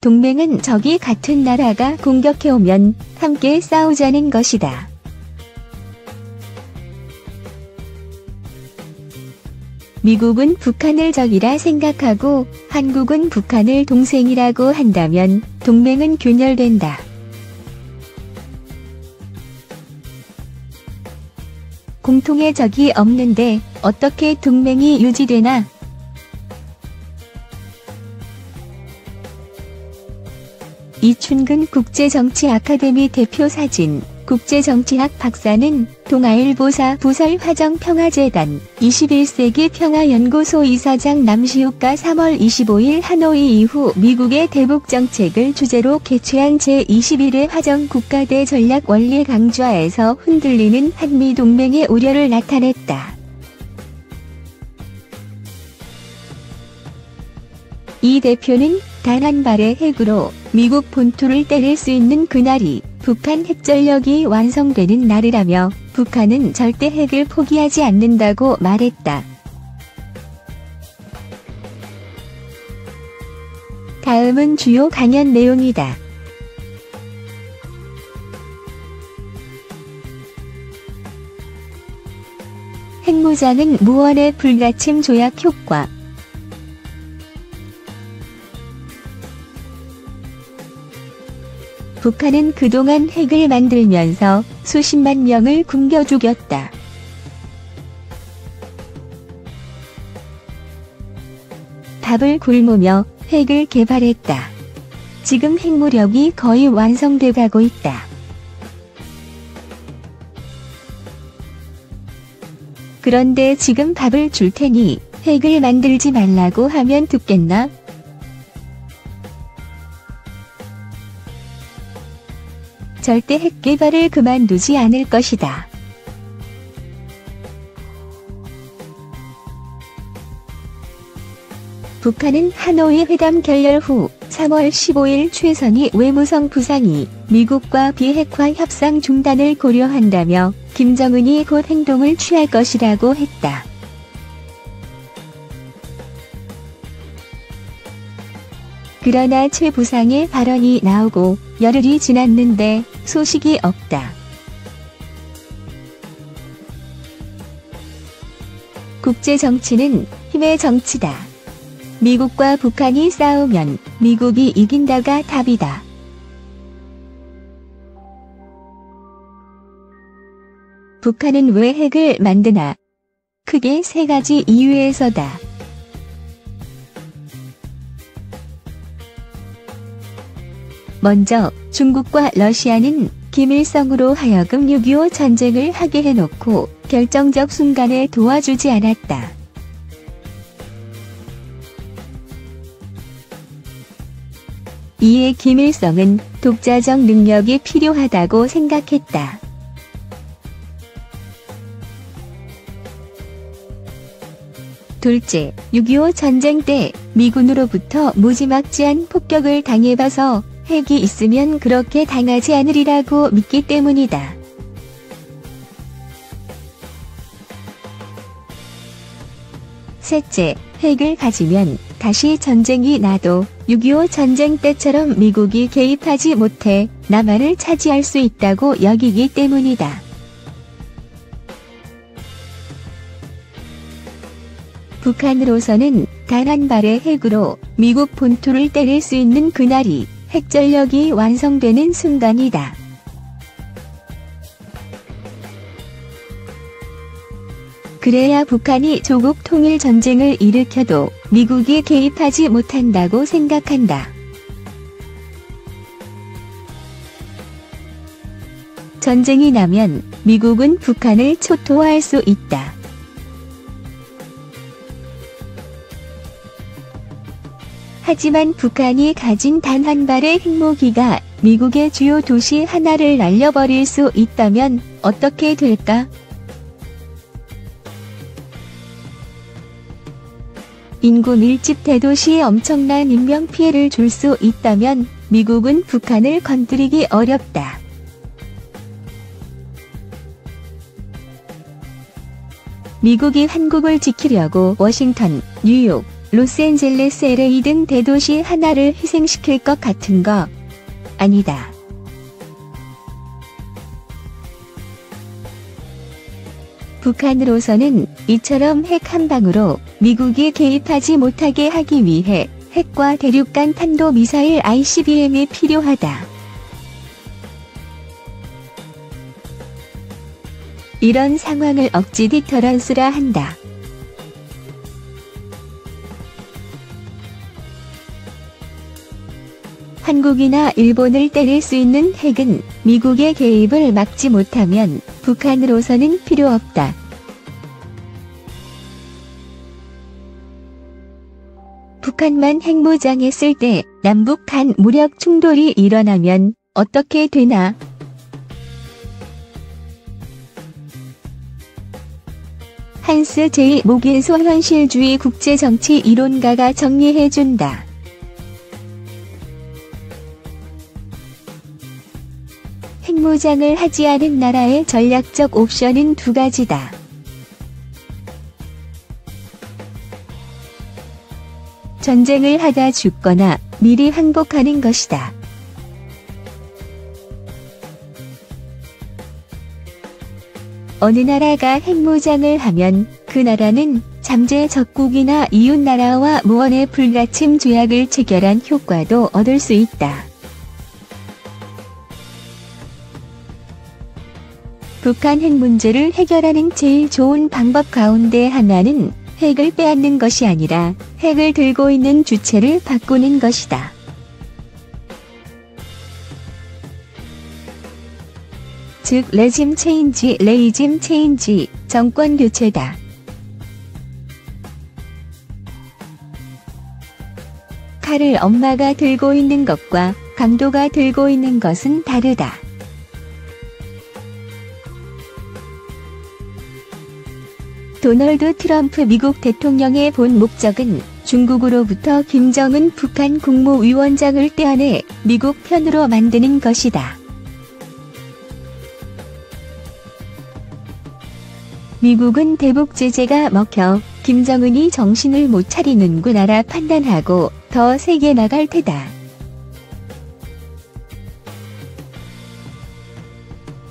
동맹은 적이 같은 나라가 공격해오면 함께 싸우자는 것이다. 미국은 북한을 적이라 생각하고 한국은 북한을 동생이라고 한다면 동맹은 균열된다. 공통의 적이 없는데 어떻게 동맹이 유지되나? 이춘근 국제정치아카데미 대표 사진. 국제정치학 박사는 동아일보사 부설화정평화재단 21세기 평화연구소 이사장 남시욱과 3월 25일 하노이 이후 미국의 대북정책을 주제로 개최한 제21회 화정국가대 전략 원리 강좌에서 흔들리는 한미동맹의 우려를 나타냈다. 이 대표는 단 한 발의 핵으로 미국 본토를 때릴 수 있는 그날이 북한 핵전력이 완성되는 날이라며 북한은 절대 핵을 포기하지 않는다고 말했다. 다음은 주요 강연 내용이다. 핵무장은 무언의 불가침 조약 효과. 북한은 그동안 핵을 만들면서 수십만 명을 굶겨 죽였다. 밥을 굶으며 핵을 개발했다. 지금 핵무력이 거의 완성돼 가고 있다. 그런데 지금 밥을 줄 테니 핵을 만들지 말라고 하면 듣겠나? 절대 핵 개발을 그만두지 않을 것이다. 북한은 하노이 회담 결렬 후 3월 15일 최선희 외무성 부상이 미국과 비핵화 협상 중단을 고려한다며 김정은이 곧 행동을 취할 것이라고 했다. 그러나 최 부상의 발언이 나오고 열흘이 지났는데 소식이 없다. 국제정치는 힘의 정치다. 미국과 북한이 싸우면 미국이 이긴다가 답이다. 북한은 왜 핵을 만드나? 크게 세 가지 이유에서다. 먼저 중국과 러시아는 김일성으로 하여금 6.25 전쟁을 하게 해놓고 결정적 순간에 도와주지 않았다. 이에 김일성은 독자적 능력이 필요하다고 생각했다. 둘째, 6.25 전쟁 때 미군으로부터 무지막지한 폭격을 당해봐서 핵이 있으면 그렇게 당하지 않으리라고 믿기 때문이다. 셋째, 핵을 가지면 다시 전쟁이 나도 6.25 전쟁 때처럼 미국이 개입하지 못해 남한을 차지할 수 있다고 여기기 때문이다. 북한으로서는 단 한 발의 핵으로 미국 본토를 때릴 수 있는 그날이 핵전력이 완성되는 순간이다. 그래야 북한이 조국 통일 전쟁을 일으켜도 미국이 개입하지 못한다고 생각한다. 전쟁이 나면 미국은 북한을 초토화할 수 있다. 하지만 북한이 가진 단 한 발의 핵무기가 미국의 주요 도시 하나를 날려버릴 수 있다면 어떻게 될까? 인구 밀집 대도시에 엄청난 인명피해를 줄 수 있다면 미국은 북한을 건드리기 어렵다. 미국이 한국을 지키려고 워싱턴, 뉴욕, 로스앤젤레스, LA 등 대도시 하나를 희생시킬 것 같은 거 아니다. 북한으로서는 이처럼 핵 한 방으로 미국이 개입하지 못하게 하기 위해 핵과 대륙간 탄도미사일 ICBM이 필요하다. 이런 상황을 억지 디터런스라 한다. 한국이나 일본을 때릴 수 있는 핵은 미국의 개입을 막지 못하면 북한으로서는 필요 없다. 북한만 핵무장했을 때 남북 간 무력 충돌이 일어나면 어떻게 되나? 한스 제이 모긴소 현실주의 국제정치 이론가가 정리해준다. 핵무장을 하지 않은 나라의 전략적 옵션은 두 가지다. 전쟁을 하다 죽거나 미리 항복하는 것이다. 어느 나라가 핵무장을 하면 그 나라는 잠재 적국이나 이웃나라와 무언의 불가침 조약을 체결한 효과도 얻을 수 있다. 북한 핵 문제를 해결하는 제일 좋은 방법 가운데 하나는 핵을 빼앗는 것이 아니라 핵을 들고 있는 주체를 바꾸는 것이다. 즉 레짐 체인지, 정권 교체다. 칼을 엄마가 들고 있는 것과 강도가 들고 있는 것은 다르다. 도널드 트럼프 미국 대통령의 본 목적은 중국으로부터 김정은 북한 국무위원장을 떼어내 미국 편으로 만드는 것이다. 미국은 대북 제재가 먹혀 김정은이 정신을 못 차리는구나라 판단하고 더 세게 나갈 테다.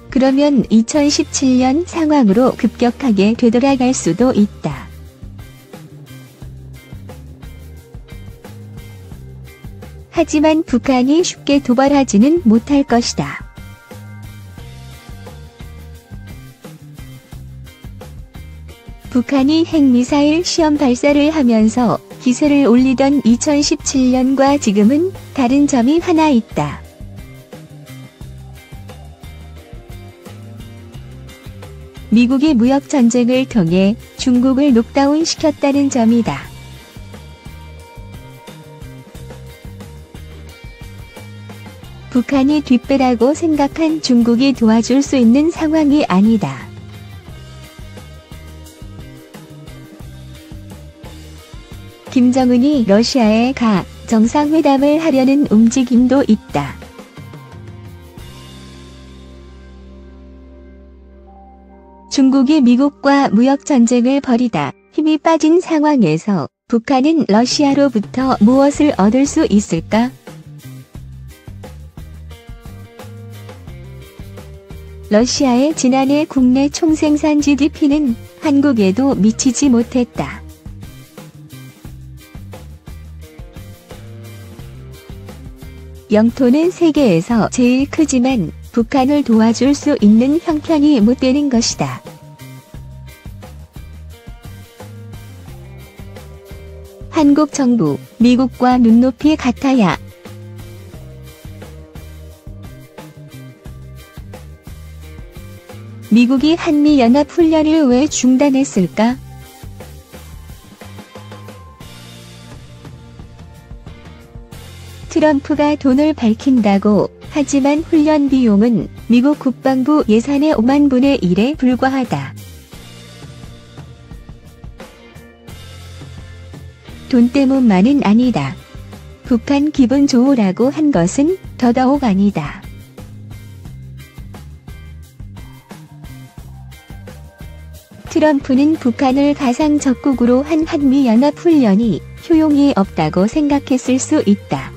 그러면 2017년 상황으로 급격하게 되돌아갈 수도 있다. 하지만 북한이 쉽게 도발하지는 못할 것이다. 북한이 핵미사일 시험 발사를 하면서 기세를 올리던 2017년과 지금은 다른 점이 하나 있다. 미국이 무역전쟁을 통해 중국을 녹다운 시켰다는 점이다. 북한이 뒷배라고 생각한 중국이 도와줄 수 있는 상황이 아니다. 김정은이 러시아에 가 정상회담을 하려는 움직임도 있다. 중국이 미국과 무역전쟁을 벌이다 힘이 빠진 상황에서 북한은 러시아로부터 무엇을 얻을 수 있을까? 러시아의 지난해 국내 총생산 GDP는 한국에도 미치지 못했다. 영토는 세계에서 제일 크지만 북한을 도와줄 수 있는 형편이 못 되는 것이다. 한국 정부, 미국과 눈높이 같아야 미국이 한미연합훈련을 왜 중단했을까? 트럼프가 돈을 밝힌다고 하지만 훈련 비용은 미국 국방부 예산의 5만 분의 1에 불과하다. 돈 때문만은 아니다. 북한 기분 좋으라고 한 것은 더더욱 아니다. 트럼프는 북한을 가상 적국으로 한 한미연합훈련이 효용이 없다고 생각했을 수 있다.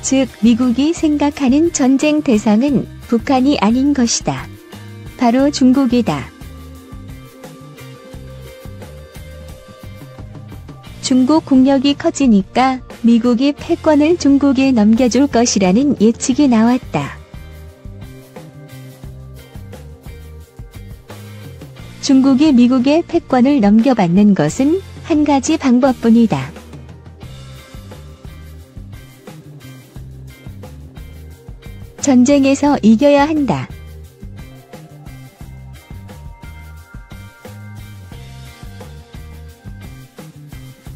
즉, 미국이 생각하는 전쟁 대상은 북한이 아닌 것이다. 바로 중국이다. 중국 국력이 커지니까 미국이 패권을 중국에 넘겨줄 것이라는 예측이 나왔다. 중국이 미국의 패권을 넘겨받는 것은 한 가지 방법뿐이다. 전쟁에서 이겨야 한다.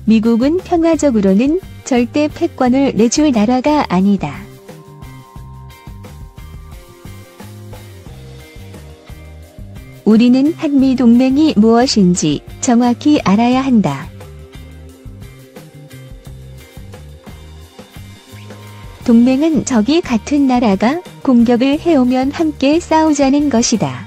미국은 평화적으로는 절대 패권을 내줄 나라가 아니다. 우리는 한미동맹이 무엇인지 정확히 알아야 한다. 동맹은 적이 같은 나라가 공격을 해오면 함께 싸우자는 것이다.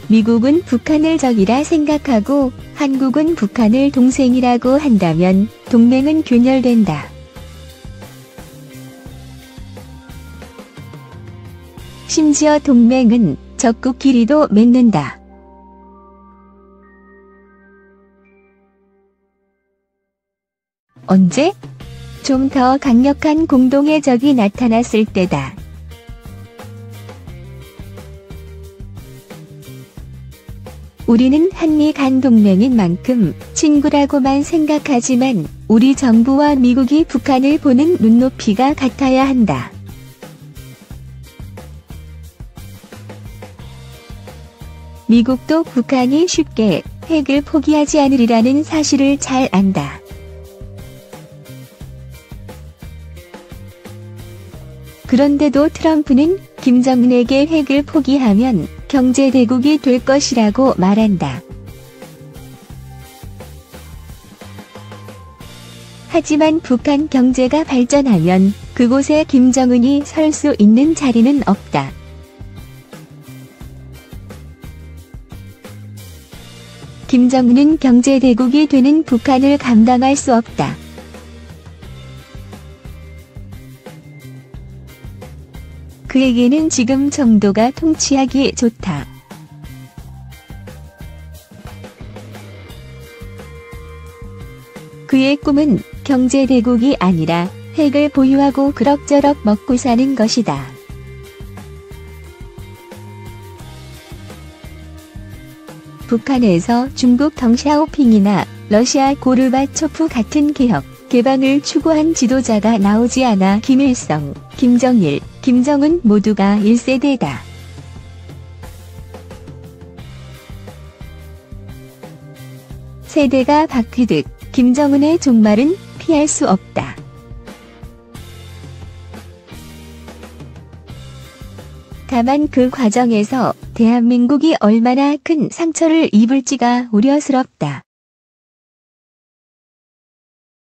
미국은 북한을 적이라 생각하고 한국은 북한을 동생이라고 한다면 동맹은 균열된다. 심지어 동맹은 적국끼리도 맺는다. 언제? 좀 더 강력한 공동의 적이 나타났을 때다. 우리는 한미 간 동맹인 만큼 친구라고만 생각하지만 우리 정부와 미국이 북한을 보는 눈높이가 같아야 한다. 미국도 북한이 쉽게 핵을 포기하지 않으리라는 사실을 잘 안다. 그런데도 트럼프는 김정은에게 핵을 포기하면 경제대국이 될 것이라고 말한다. 하지만 북한 경제가 발전하면 그곳에 김정은이 설 수 있는 자리는 없다. 김정은은 경제대국이 되는 북한을 감당할 수 없다. 그에게는 지금 정도가 통치하기 좋다. 그의 꿈은 경제대국이 아니라 핵을 보유하고 그럭저럭 먹고 사는 것이다. 북한에서 중국 덩샤오핑이나 러시아 고르바초프 같은 개혁, 개방을 추구한 지도자가 나오지 않아 김일성, 김정일, 김정은 모두가 1세대다. 세대가 바뀌듯 김정은의 종말은 피할 수 없다. 다만 그 과정에서 대한민국이 얼마나 큰 상처를 입을지가 우려스럽다.